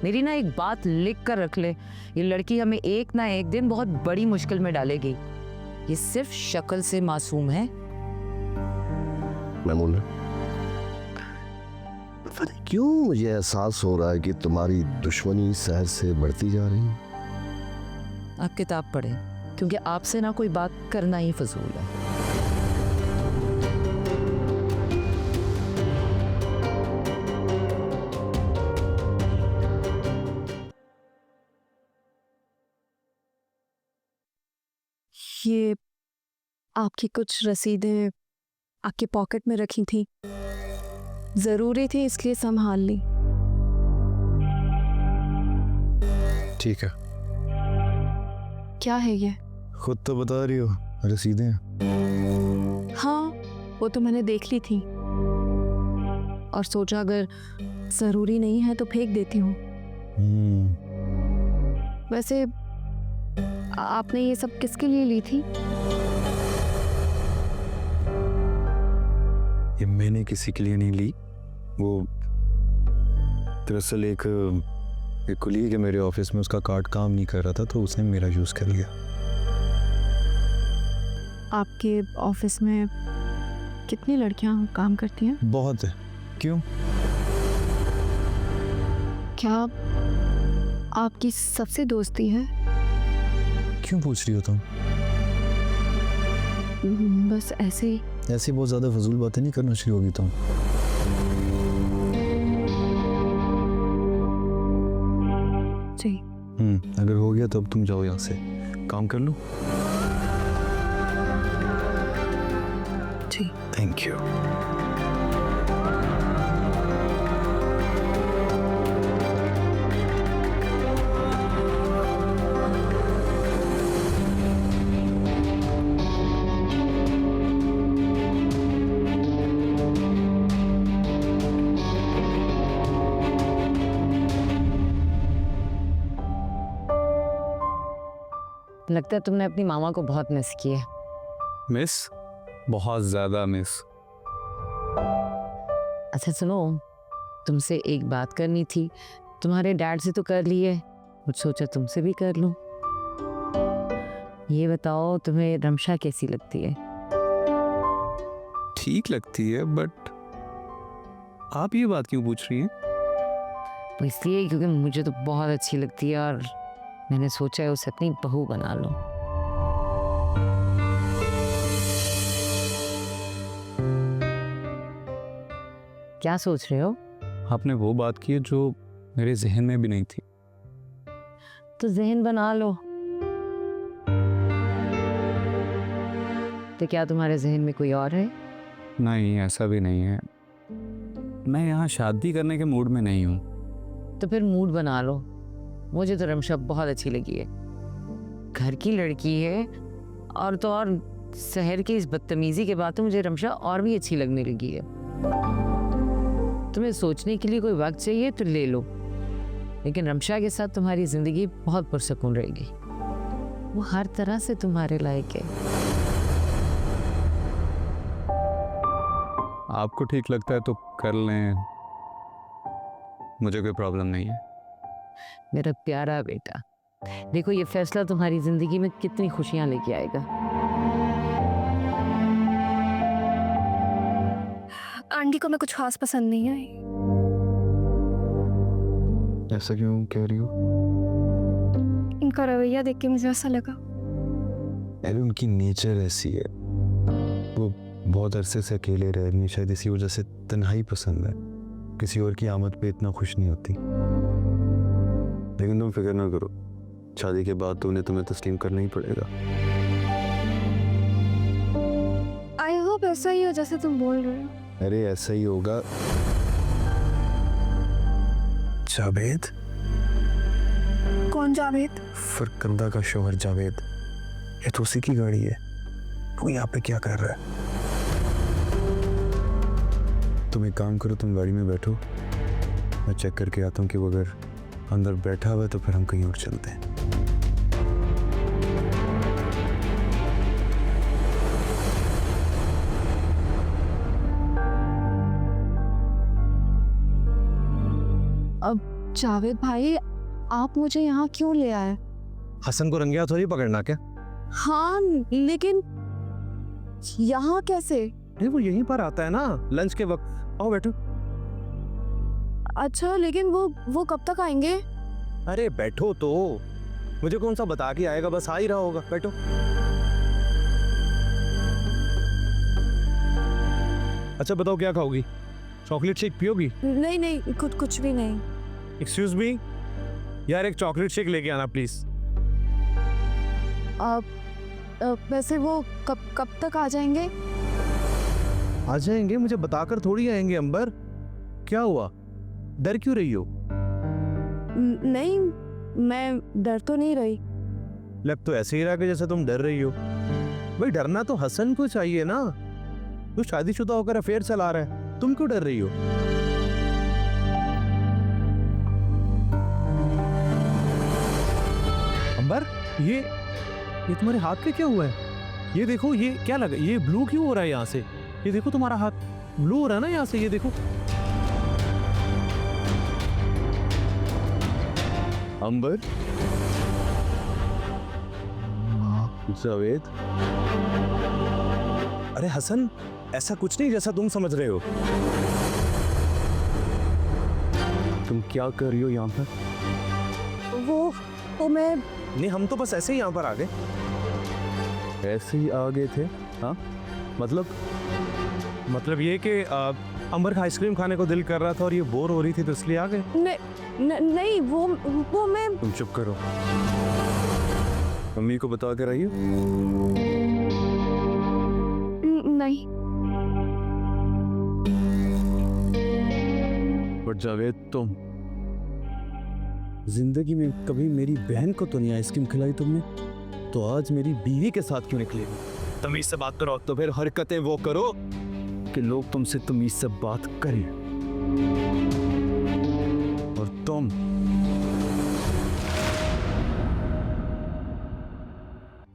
मेरी ना एक बात लिख कर रख ले, ये लड़की हमें एक ना एक दिन बहुत बड़ी मुश्किल में डालेगी। ये सिर्फ शक्ल से मासूम है। मैमूना, पता नहीं क्यों मुझे एहसास हो रहा है कि तुम्हारी दुश्मनी शहर से बढ़ती जा रही है। आप किताब पढ़ें, क्योंकि आपसे ना कोई बात करना ही फजूल है। ये आपकी कुछ रसीदें आपके पॉकेट में रखी थी, जरूरी थी इसलिए संभाल ली। ठीक है। क्या है ये? खुद तो बता रही हो, रसीदें। हाँ, वो तो मैंने देख ली थी और सोचा अगर जरूरी नहीं है तो फेंक देती हूँ। वैसे आपने ये सब किसके लिए ली थी? ये मैंने किसी के लिए नहीं ली। वो दरअसल एक कुलीग है मेरे ऑफिस में, उसका कार्ड काम नहीं कर रहा था तो उसने मेरा यूज कर लिया। आपके ऑफिस में कितनी लड़कियां काम करती हैं? बहुत है। क्यों? क्या आपकी सबसे दोस्ती है? क्यों पूछ रही हो तुम? बस ऐसे ही। ऐसी बहुत ज्यादा फजूल बातें नहीं करना शुरू होगी तुम। जी। अगर हो गया तो अब तुम जाओ यहाँ से, काम कर लो। जी। Thank you. लगता है तुमने अपनी मामा को बहुत मिस किया है। मिस? बहुत ज्यादा मिस। अच्छा सुनो, तुमसे एक बात करनी थी। तुम्हारे डैड से तो कर ली है, मुझे सोचा तुमसे भी कर लूं। ये बताओ तुम्हें रमशा कैसी लगती है? ठीक लगती है, बट आप ये बात क्यों पूछ रही हैं? वो इसलिए क्योंकि मुझे तो बहुत अच्छी लगती है और मैंने सोचा है उसे अपनी बहू बना लो। क्या सोच रहे हो? आपने वो बात की है जो मेरे जहन में भी नहीं थी। तो जहन बना लो। तो क्या तुम्हारे जहन में कोई और है? नहीं, ऐसा भी नहीं है। मैं यहाँ शादी करने के मूड में नहीं हूँ। तो फिर मूड बना लो। मुझे तो रमशा बहुत अच्छी लगी है, घर की लड़की है, और तो और शहर की इस बदतमीजी के बाद तो मुझे रमशा और भी अच्छी लगने लगी है। तुम्हें सोचने के लिए कोई वक्त चाहिए तो ले लो, लेकिन रमशा के साथ तुम्हारी जिंदगी बहुत पुरसकून रहेगी। वो हर तरह से तुम्हारे लायक है। आपको ठीक लगता है तो कर लें, मुझे कोई प्रॉब्लम नहीं है। मेरा प्यारा बेटा, देखो ये फैसला तुम्हारी जिंदगी में कितनी खुशियां लेके आएगा। आंटी को मैं कुछ खास पसंद नहीं आई। ऐसा क्यों कह रही हो? इनका रवैया देख के मुझे ऐसा लगा। अरे उनकी नेचर ऐसी है, वो बहुत अरसे से अकेले रह रही है, शायद इसी वजह से तन्हाई पसंद है। किसी और की आमद पे इतना खुश नहीं होती। लेकिन तुम फिक्र ना करो, शादी के बाद तो उन्हें तुम्हें तस्लीम करना ही पड़ेगा। आई होप ऐसा ही हो जैसे तुम बोल रहे हो। अरे ऐसा ही होगा। जावेद? कौन जावेद? फरकंदा का शोहर जावेद। ये तो उसी की गाड़ी है। वो यहाँ पे क्या कर रहा है? तुम एक काम करो, तुम गाड़ी में बैठो, मैं चेक करके आता हूँ कि वो अगर अंदर बैठा हुआ है तो फिर हम कहीं और चलते हैं। अब जावेद भाई, आप मुझे यहाँ क्यों ले आए? हसन को रंगे हाथों नहीं पकड़ना क्या? हाँ, लेकिन यहाँ कैसे? अरे वो यहीं पर आता है ना लंच के वक्त। आओ बैठो। अच्छा, लेकिन वो कब तक आएंगे? अरे बैठो तो, मुझे कौन सा बता के आएगा, बस आ ही रहा होगा। बैठो। अच्छा बताओ क्या खाओगी? Chocolate shake पियोगी? नहीं नहीं, कुछ भी नहीं। एक्सक्यूज मी यार, एक चॉकलेट शेक लेके आना प्लीज। वैसे वो कब तक आ जाएंगे? आ जाएंगे, मुझे बताकर थोड़ी आएंगे। अंबर, क्या हुआ, डर क्यों रही हो? नहीं, मैं डर तो नहीं रही। लग तो ऐसे ही रहा कि जैसे तुम डर रही हो। भाई डरना तो हसन को चाहिए ना, तू शादीशुदा होकर अफेयर चला रहा है, तुम क्यों डर रही हो? अंबर, ये तुम्हारे हाथ पे क्या हुआ है? ये देखो, ये क्या लगा, ये ब्लू क्यों हो रहा है यहाँ से? ये देखो तुम्हारा हाथ ब्लू हो रहा है ना यहाँ से, ये देखो। अंबर, जावेद, अरे हसन, ऐसा कुछ नहीं जैसा तुम समझ रहे हो। तुम क्या कर रही हो यहाँ पर? वो मैं नहीं, हम तो बस ऐसे ही यहाँ पर आ गए। ऐसे ही आ गए थे? हाँ, मतलब ये कि अंबर का आइसक्रीम खाने को दिल कर रहा था और ये बोर हो रही थी तो इसलिए आ गए। नहीं, वो मैं। तुम चुप करो, मम्मी को बता कर आई हो? नहीं। बट जावेद, तुम जिंदगी में कभी मेरी बहन को तो नहीं आइसक्रीम खिलाई तुमने, तो आज मेरी बीवी के साथ क्यों निकले? तमीज से बात करो, तो फिर हरकतें वो करो कि लोग तुमसे तमीज से बात करें। और तुम